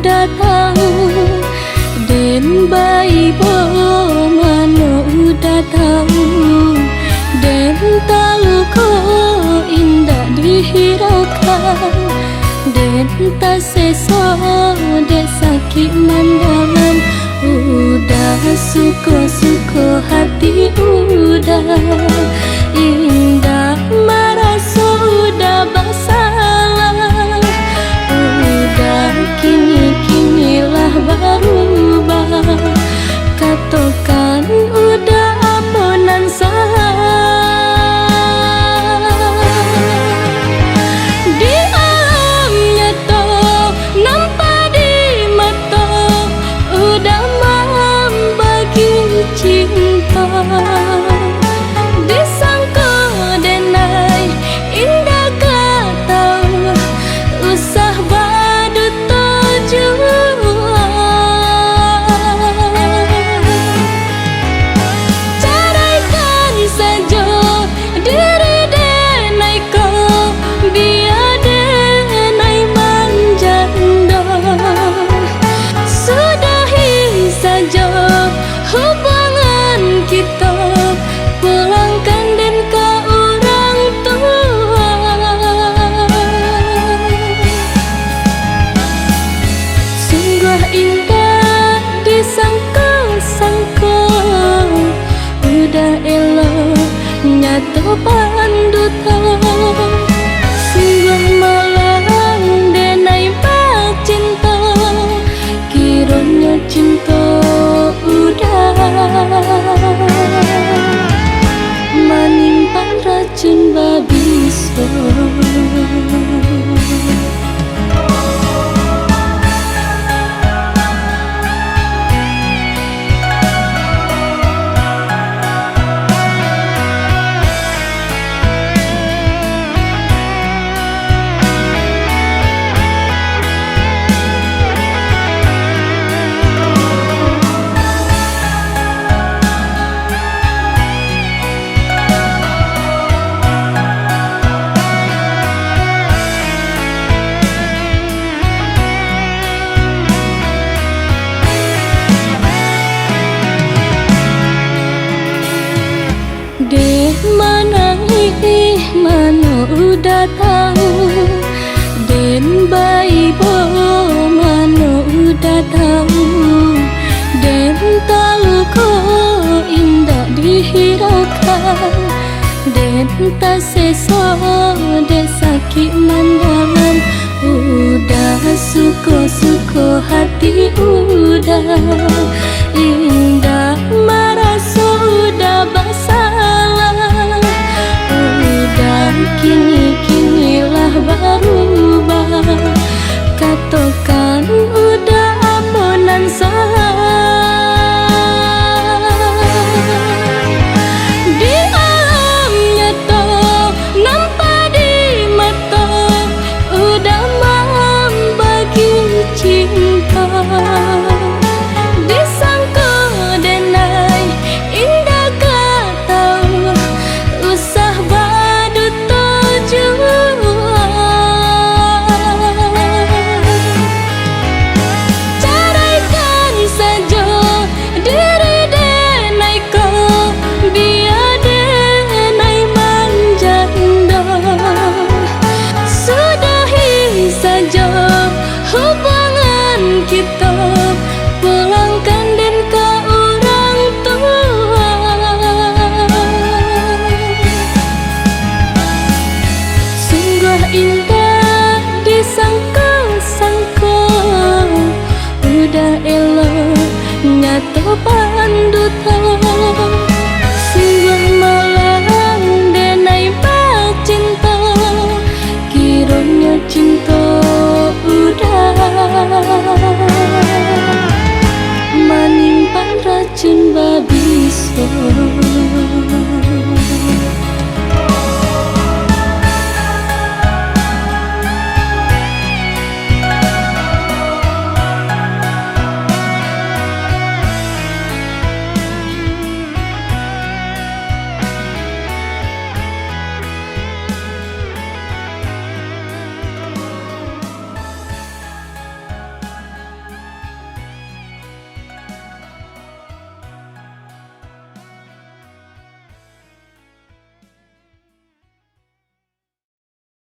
datang dan bayi mano datang dan tahu ko indah dihiraukan dan tak sesode sakit mandangan udah suko hati udah indah merasa udah bersalah udah kini-kinilah berubah katakan udah ampunan salah diamnya to nampak di mata udah membagi cinta disangka denai indah kata usah badut tujuan caraikan saja diri denai ko biar denai manjanda sudahi saja hubungan kita pulangkan dan ke orang tua sungguh indah disangka-sangka udah elok nyata pandutan sungguh malang denai cinta kiranya cinta udah menimpan racun babiso. Deh mana ini mana datang dan bayi mana datang dan tahu ko indah dihiraukan dan tak sesode sakit mandangan udah suko hati udah indah merasa udah bersalah udah kini-kinilah berubah katakan udah ampunan salah diamnya to nampak di mata udah membagi cinta disangka denai indah kata usah badut tujuan caraikan saja diri denai ko biar denai manjanda sudahi saja hubungan kita pulangkan dan ke orang tua sungguh indah disangka-sangka udah elok nyata pandutan sungguh malang denai cinta kiranya cinta udah menimpan racun babiso.